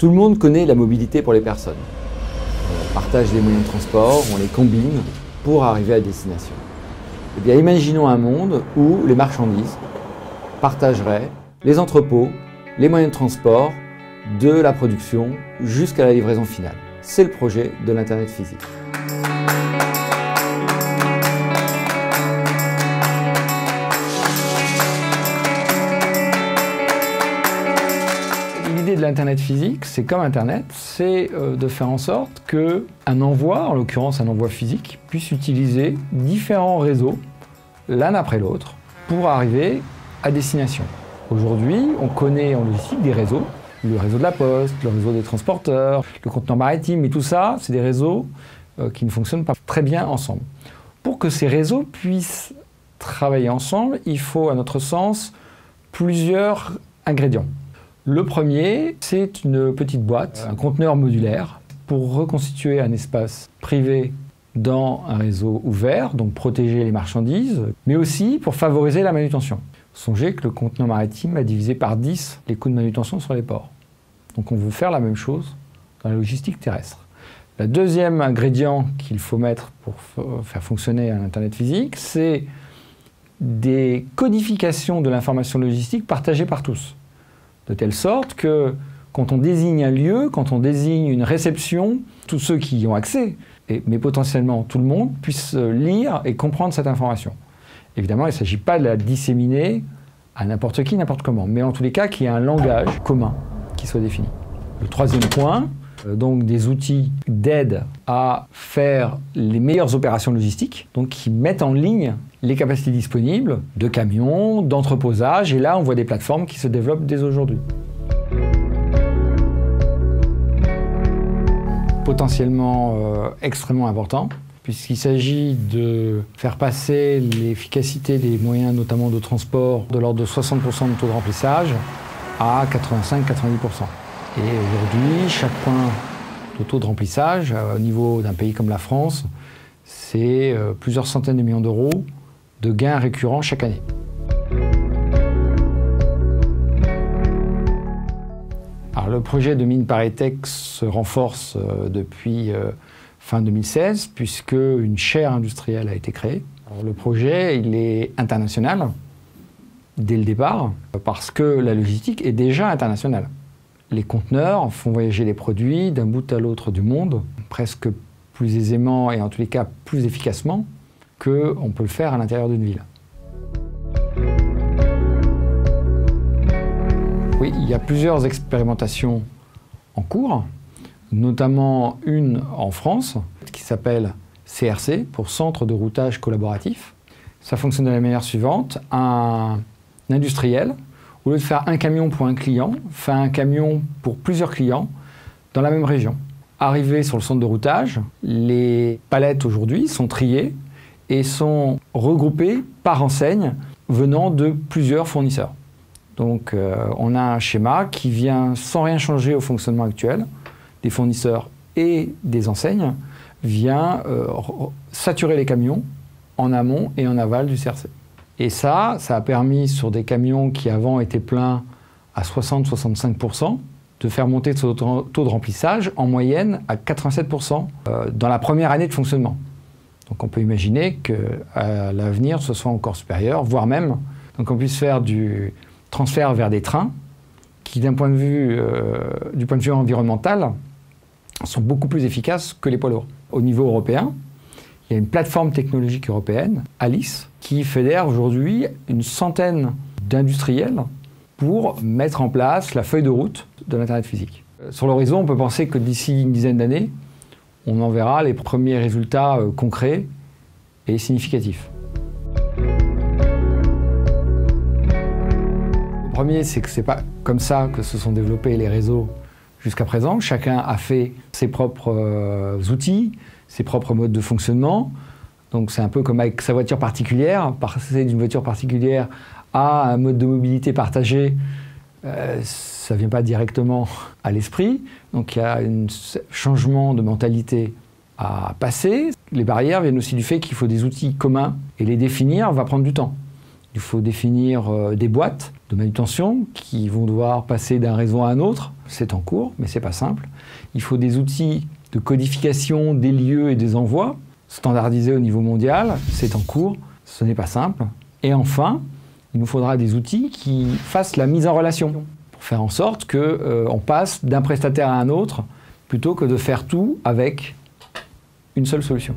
Tout le monde connaît la mobilité pour les personnes. On partage les moyens de transport, on les combine pour arriver à destination. Eh bien, imaginons un monde où les marchandises partageraient les entrepôts, les moyens de transport, de la production jusqu'à la livraison finale. C'est le projet de l'Internet physique. L'idée de l'Internet physique, c'est comme Internet, c'est de faire en sorte qu'un envoi, en l'occurrence un envoi physique, puisse utiliser différents réseaux, l'un après l'autre, pour arriver à destination. Aujourd'hui, on connaît en logistique des réseaux, le réseau de la poste, le réseau des transporteurs, le conteneur maritime, et tout ça, c'est des réseaux qui ne fonctionnent pas très bien ensemble. Pour que ces réseaux puissent travailler ensemble, il faut, à notre sens, plusieurs ingrédients. Le premier, c'est une petite boîte, un conteneur modulaire, pour reconstituer un espace privé dans un réseau ouvert, donc protéger les marchandises, mais aussi pour favoriser la manutention. Songez que le conteneur maritime a divisé par 10 les coûts de manutention sur les ports. Donc on veut faire la même chose dans la logistique terrestre. Le deuxième ingrédient qu'il faut mettre pour faire fonctionner un Internet physique, c'est des codifications de l'information logistique partagées par tous. De telle sorte que quand on désigne un lieu, quand on désigne une réception, tous ceux qui y ont accès, mais potentiellement tout le monde, puissent lire et comprendre cette information. Évidemment, il ne s'agit pas de la disséminer à n'importe qui, n'importe comment, mais en tous les cas qu'il y ait un langage commun qui soit défini. Le troisième point, donc des outils d'aide à faire les meilleures opérations logistiques, donc qui mettent en ligne les capacités disponibles de camions, d'entreposage, et là on voit des plateformes qui se développent dès aujourd'hui. Potentiellement extrêmement important, puisqu'il s'agit de faire passer l'efficacité des moyens, notamment de transport, de l'ordre de 60% de taux de remplissage à 85-90%. Et aujourd'hui, chaque point de taux de remplissage, au niveau d'un pays comme la France, c'est plusieurs centaines de millions d'euros de gains récurrents chaque année. Alors, le projet de mine ParisTech se renforce depuis fin 2016, puisque une chaire industrielle a été créée. Alors, le projet, il est international dès le départ, parce que la logistique est déjà internationale. Les conteneurs font voyager les produits d'un bout à l'autre du monde, presque plus aisément et en tous les cas plus efficacement qu'on peut le faire à l'intérieur d'une ville. Oui, il y a plusieurs expérimentations en cours, notamment une en France qui s'appelle CRC, pour Centre de routage collaboratif. Ça fonctionne de la manière suivante. Un industriel, au lieu de faire un camion pour un client, fait un camion pour plusieurs clients dans la même région. Arrivé sur le centre de routage, les palettes aujourd'hui sont triées et sont regroupées par enseigne venant de plusieurs fournisseurs. Donc on a un schéma qui vient, sans rien changer au fonctionnement actuel, des fournisseurs et des enseignes, vient saturer les camions en amont et en aval du CRC. Et ça a permis, sur des camions qui avant étaient pleins à 60-65%, de faire monter ce taux de remplissage en moyenne à 87% dans la première année de fonctionnement. Donc on peut imaginer qu'à l'avenir, ce soit encore supérieur, voire même, donc on puisse faire du transfert vers des trains qui, du point de vue environnemental, sont beaucoup plus efficaces que les poids lourds. Au niveau européen, il y a une plateforme technologique européenne, Alice, qui fédère aujourd'hui une centaine d'industriels pour mettre en place la feuille de route de l'Internet physique. Sur l'horizon, on peut penser que d'ici une dizaine d'années, on en verra les premiers résultats concrets et significatifs. Le premier, c'est que ce n'est pas comme ça que se sont développés les réseaux jusqu'à présent. Chacun a fait ses propres outils, ses propres modes de fonctionnement. Donc c'est un peu comme avec sa voiture particulière, passer d'une voiture particulière à un mode de mobilité partagé, ça ne vient pas directement à l'esprit. Donc il y a un changement de mentalité à passer. Les barrières viennent aussi du fait qu'il faut des outils communs et les définir va prendre du temps. Il faut définir des boîtes de manutention qui vont devoir passer d'un réseau à un autre. c'est en cours, mais c'est pas simple. Il faut des outils de codification des lieux et des envois, standardisés au niveau mondial, c'est en cours, ce n'est pas simple. Et enfin, il nous faudra des outils qui fassent la mise en relation, pour faire en sorte qu'on passe d'un prestataire à un autre, plutôt que de faire tout avec une seule solution.